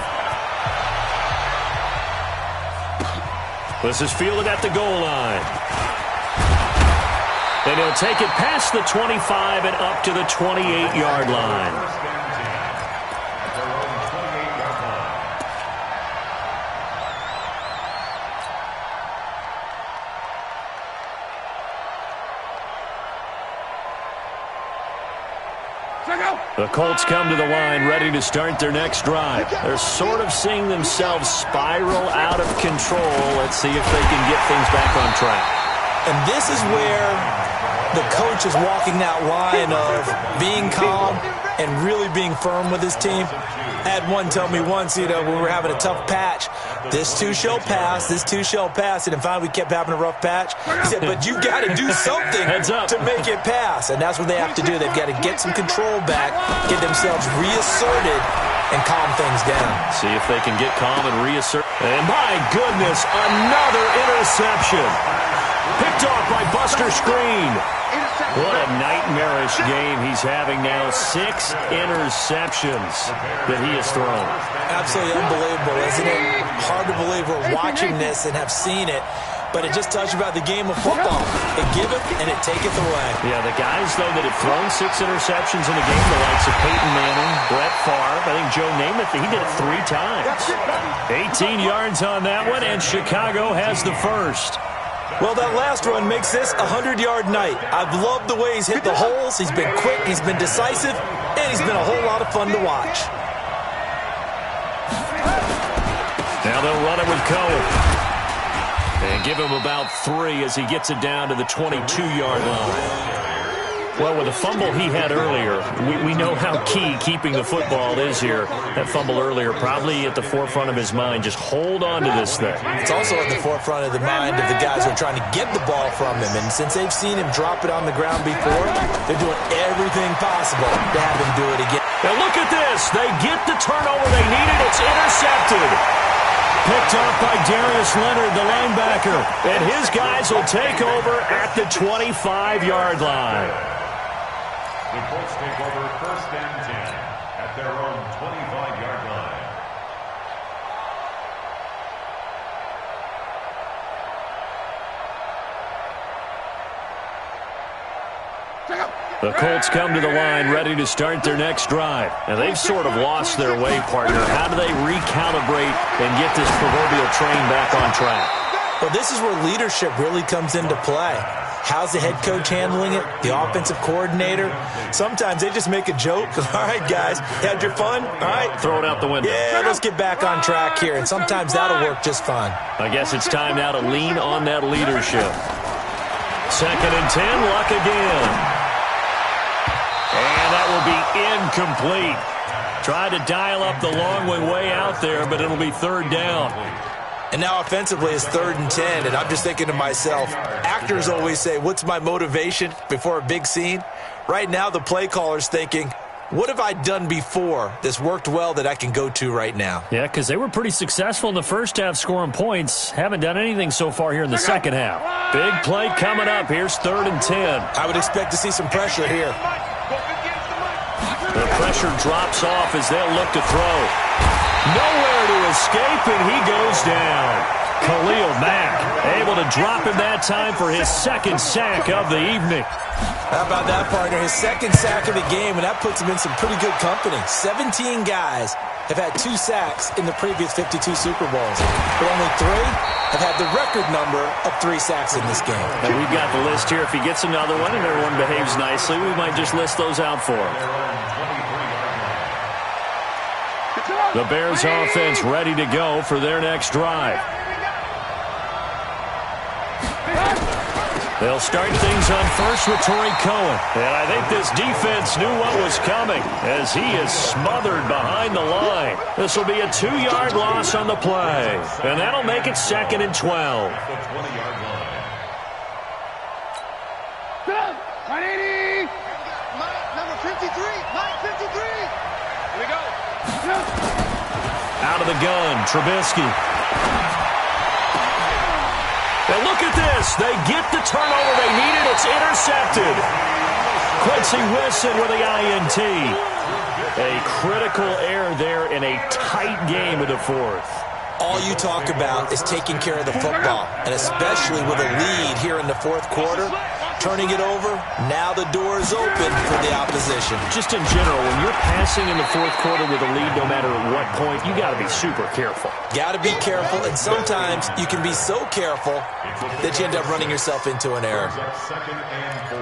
This is fielded at the goal line. And he'll take it past the 25 and up to the 28-yard line. The Colts come to the line ready to start their next drive. They're sort of seeing themselves spiral out of control. Let's see if they can get things back on track. And this is where the coach is walking that line of being calm and really being firm with his team. I had one tell me once, when we were having a tough patch, this too shall pass, this too shall pass. And finally we kept having a rough patch. He said, but you got to do something to make it pass. And that's what they have to do. They've got to get some control back, get themselves reasserted, and calm things down. See if they can get calm and reassert. And my goodness, another interception. Picked off by Buster Screen. What a nightmarish game he's having now. 6 interceptions that he has thrown. Absolutely unbelievable, isn't it? Hard to believe we're watching this and have seen it. but it just tells you about the game of football. It giveth and it taketh away. Yeah, the guys, though, that have thrown 6 interceptions in a game, the likes of Peyton Manning, Brett Favre, I think Joe Namath, he did it 3 times. 18 yards on that one, and Chicago has the first. Well, that last run makes this a 100-yard night. I've loved the way he's hit the holes. He's been quick, he's been decisive, and he's been a whole lot of fun to watch. Now they'll run it with Cohen. And give him about 3 as he gets it down to the 22-yard line. Well, with the fumble he had earlier, we know how key keeping the football is here. That fumble earlier probably at the forefront of his mind. Just hold on to this thing. It's also at the forefront of the mind of the guys who are trying to get the ball from him. And since they've seen him drop it on the ground before, they're doing everything possible to have him do it again. Now look at this. They get the turnover they needed. It's intercepted. Picked off by Darius Leonard, the linebacker. And his guys will take over at the 25-yard line. The Colts take over 1st and 10 at their own 25-yard line. The Colts come to the line ready to start their next drive. And they've sort of lost their way, partner. How do they recalibrate and get this proverbial train back on track? Well, this is where leadership really comes into play. How's the head coach handling it? The offensive coordinator? Sometimes they just make a joke. All right, guys, had your fun? All right. Throw it out the window. Yeah, let's get back on track here. And sometimes that'll work just fine. I guess it's time now to lean on that leadership. 2nd and 10, Luck again. And that will be incomplete. Tried to dial up the long way out there, but it'll be 3rd down. And now offensively it's 3rd and 10, and I'm just thinking to myself, actors always say, what's my motivation before a big scene? Right now the play caller's thinking, what have I done before that's worked well that I can go to right now? Yeah, because they were pretty successful in the first half scoring points. Haven't done anything so far here in the second half. Big play coming up. Here's 3rd and 10. I would expect to see some pressure here. The pressure drops off as they'll look to throw. Nowhere to escape, and he goes down. Khalil Mack able to drop him that time for his 2nd sack of the evening. How about that, partner? His 2nd sack of the game, and that puts him in some pretty good company. 17 guys have had 2 sacks in the previous 52 Super Bowls, but only 3 have had the record number of 3 sacks in this game. And we've got the list here. If he gets another one and everyone behaves nicely, we might just list those out for him. The Bears offense ready to go for their next drive. They'll start things on first with Torrey Cohen. And I think this defense knew what was coming as he is smothered behind the line. This will be a 2-yard loss on the play. And that'll make it 2nd and 12. The 20-yard line. 180. Number 53. Mike 53. Here we go. Out of the gun, Trubisky. Now look at this. They get the turnover they needed. It's intercepted. Quincy Wilson with the INT. A critical error there in a tight game of the 4th. All you talk about is taking care of the football, and especially with a lead here in the 4th quarter, turning it over, now the door is open for the opposition. Just in general, when you're passing in the 4th quarter with a lead, no matter at what point, you got to be super careful. Got to be careful, and sometimes you can be so careful that you end up running yourself into an error. 2nd and 4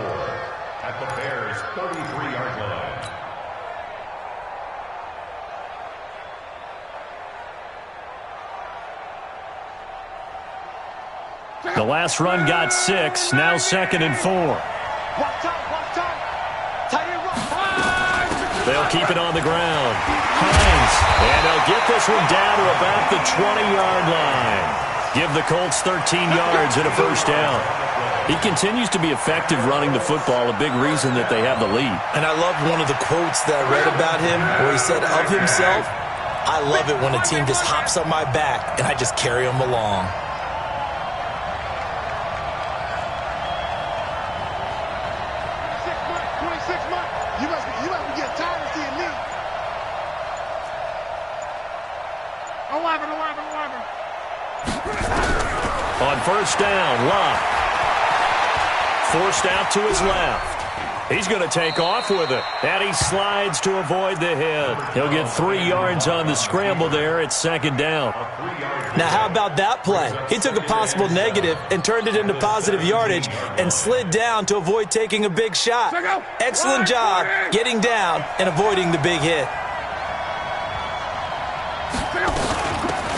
at the Bears' 33-yard line. The last run got 6, now 2nd and 4. They'll keep it on the ground. Hines, and they'll get this one down to about the 20-yard line. Give the Colts 13 yards and a 1st down. He continues to be effective running the football, a big reason that they have the lead. And I love one of the quotes that I read about him where he said of himself, I love it when a team just hops on my back and I just carry them along. On first down, Love. Forced out to his left. He's going to take off with it. And he slides to avoid the hit. He'll get 3 yards on the scramble there at second down. Now, how about that play? He took a possible negative and turned it into positive yardage and slid down to avoid taking a big shot. Excellent job getting down and avoiding the big hit.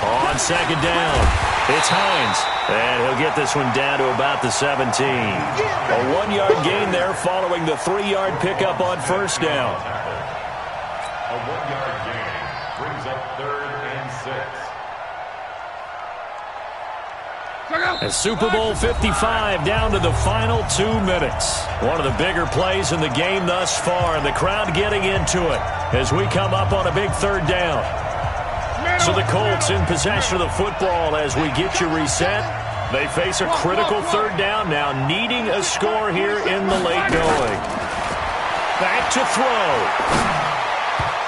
On second down, it's Hines. And he'll get this one down to about the 17. A 1-yard gain there following the 3-yard pickup on first down. A 1-yard gain brings up 3rd and 6. And Super Bowl 55 down to the final 2 minutes. One of the bigger plays in the game thus far, and the crowd getting into it as we come up on a big 3rd down. So the Colts in possession of the football as we get you reset. They face a critical 3rd down now, needing a score here in the late going. Back to throw.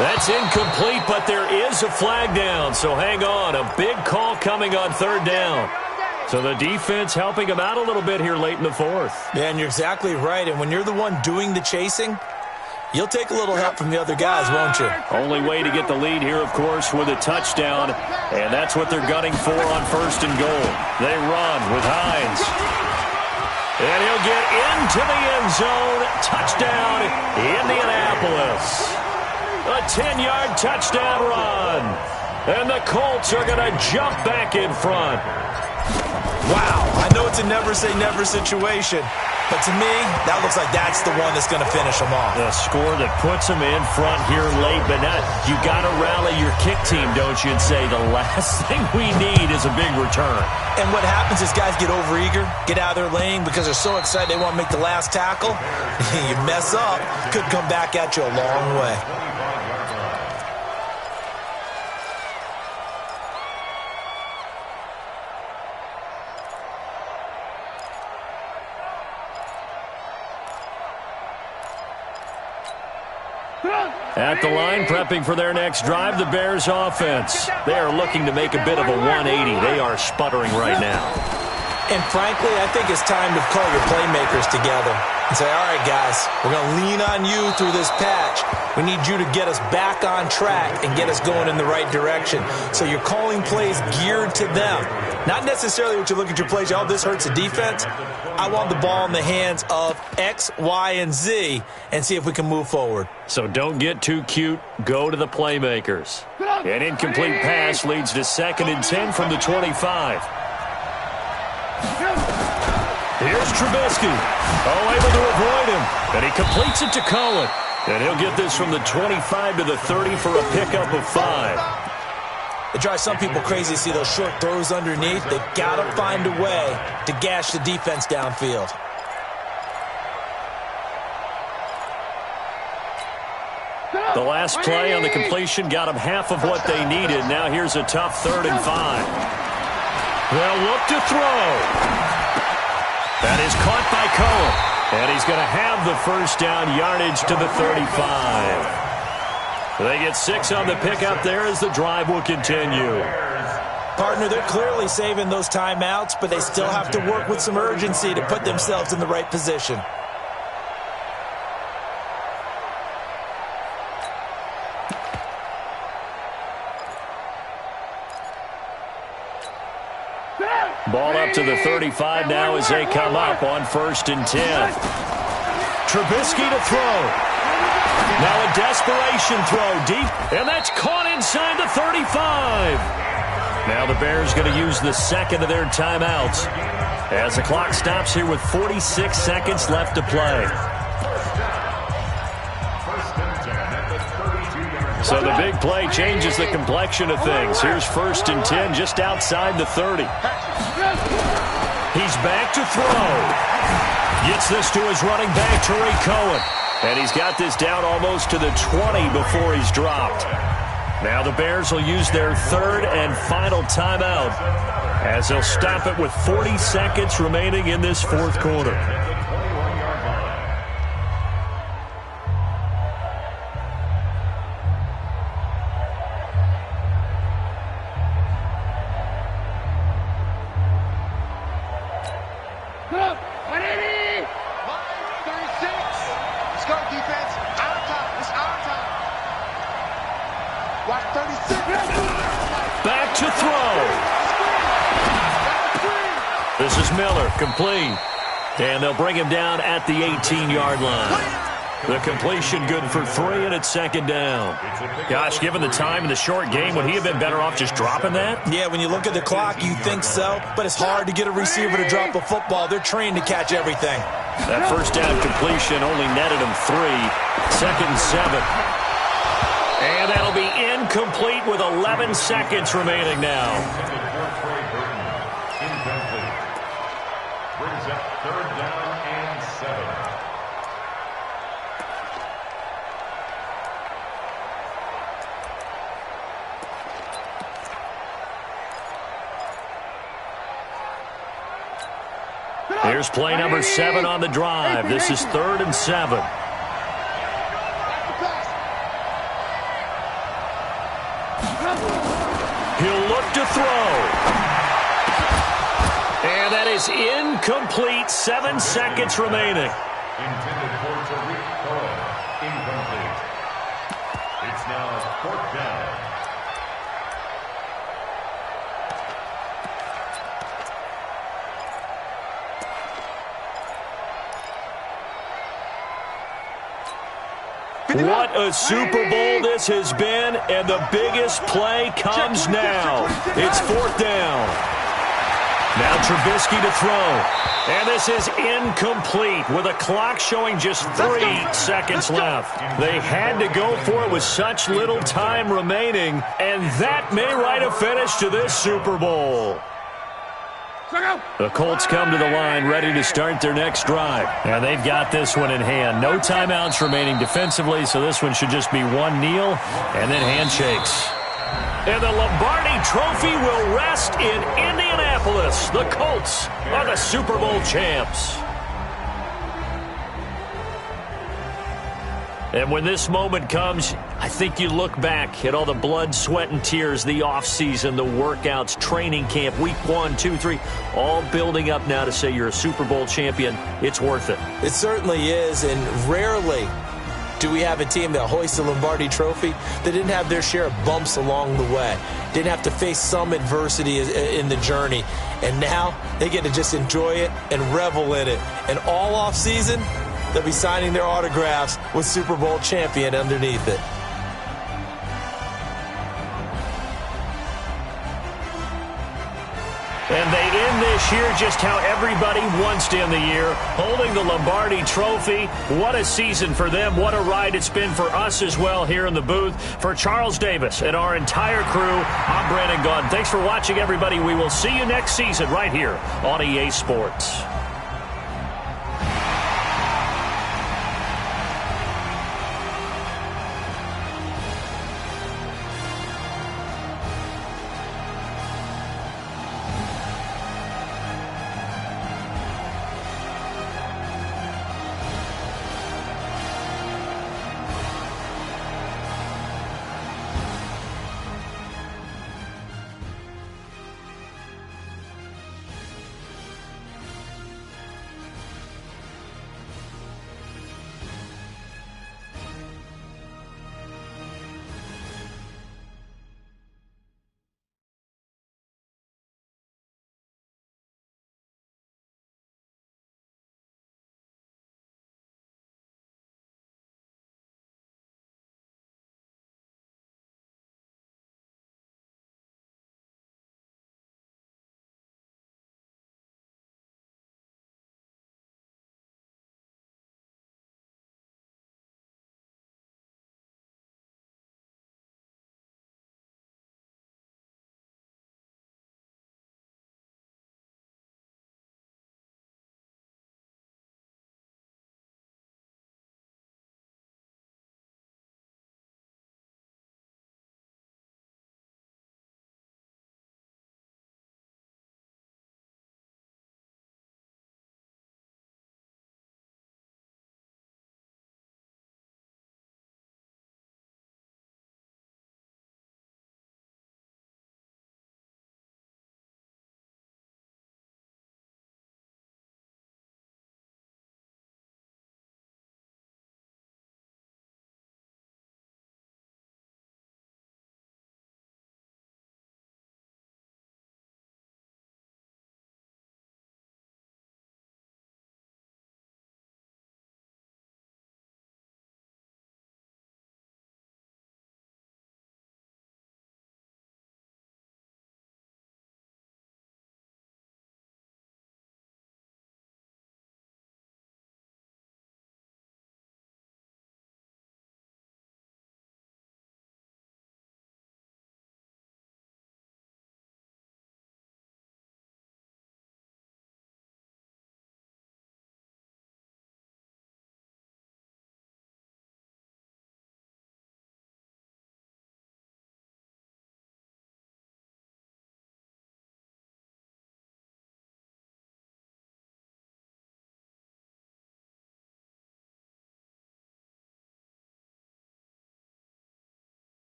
That's incomplete, but there is a flag down, so hang on. A big call coming on 3rd down. So the defense helping him out a little bit here late in the 4th. Yeah, and you're exactly right. And when you're the one doing the chasing, you'll take a little help from the other guys, won't you? Only way to get the lead here, of course, with a touchdown, and that's what they're gunning for on 1st and goal. They run with Hines. And he'll get into the end zone. Touchdown, Indianapolis. A 10-yard touchdown run. And the Colts are going to jump back in front. Wow, I know it's a never-say-never situation, but to me, that looks like that's the one that's going to finish them off. The score that puts them in front here late, but now you got to rally your kick team, don't you, and say the last thing we need is a big return. And what happens is guys get overeager, get out of their lane because they're so excited they want to make the last tackle. You mess up, could come back at you a long way. At the line, prepping for their next drive, the Bears offense. They are looking to make a bit of a 180. They are sputtering right now. And frankly, I think it's time to call your playmakers together and say, all right, guys, we're going to lean on you through this patch. We need you to get us back on track and get us going in the right direction. So you're calling plays geared to them. Not necessarily what you look at your plays, oh, this hurts the defense. I want the ball in the hands of X, Y, and Z and see if we can move forward. So don't get too cute. Go to the playmakers. An incomplete pass leads to 2nd and 10 from the 25. Here's Trubisky. Oh, able to avoid him. And he completes it to Cohen. And he'll get this from the 25 to the 30 for a pickup of 5. It drives some people crazy to see those short throws underneath. They've got to find a way to gash the defense downfield. The last play on the completion got them half of what they needed. Now here's a tough 3rd and 5. They'll look to throw. That is caught by Cohen. And he's going to have the first down, yardage to the 35. They get 6 on the pickup there as the drive will continue. Partner, they're clearly saving those timeouts, but they still have to work with some urgency to put themselves in the right position. Ball up to the 35 now as they come up on 1st and 10. Trubisky to throw. Now a desperation throw deep, and that's caught inside the 35. Now the Bears going to use the 2nd of their timeouts as the clock stops here with 46 seconds left to play. So the big play changes the complexion of things. Here's 1st and 10 just outside the 30. He's back to throw. Gets this to his running back, Tariq Cohen. And he's got this down almost to the 20 before he's dropped. Now the Bears will use their 3rd and final timeout as they'll stop it with 40 seconds remaining in this 4th quarter. Back to throw. This is Miller, complete. And they'll bring him down at the 18-yard line. The completion good for 3, and it's second down. Gosh, given the time in the short game, would he have been better off just dropping that? Yeah, when you look at the clock, you think so, but it's hard to get a receiver to drop a football. They're trained to catch everything. That first down completion only netted him 3. Second and 7. And that'll be incomplete with 11 seconds remaining now. Incomplete. Brings up third down and 7. Here's play number 7 on the drive. This is 3rd and 7. He'll look to throw. And that is incomplete. 7 seconds remaining. Intended for Tariq Cohen. Incomplete. It's now 4th down. What a Super Bowl this has been, and the biggest play comes now. It's 4th down. Now Trubisky to throw. And this is incomplete with a clock showing just 3 seconds left. They had to go for it with such little time remaining, and that may write a finish to this Super Bowl. The Colts come to the line ready to start their next drive. And they've got this one in hand. No timeouts remaining defensively, so this one should just be one kneel and then handshakes. And the Lombardi Trophy will rest in Indianapolis. The Colts are the Super Bowl champs. And when this moment comes, I think you look back at all the blood, sweat, and tears, the offseason, the workouts, training camp, week 1, 2, 3, all building up now to say you're a Super Bowl champion. It's worth it. It certainly is, and rarely do we have a team that hoists the Lombardi Trophy that didn't have their share of bumps along the way, didn't have to face some adversity in the journey, and now they get to just enjoy it and revel in it. And all offseason, they'll be signing their autographs with Super Bowl champion underneath it. And they end this year just how everybody wants to end the year, holding the Lombardi Trophy. What a season for them. What a ride it's been for us as well here in the booth. For Charles Davis and our entire crew, I'm Brandon Gaudin. Thanks for watching, everybody. We will see you next season right here on EA Sports.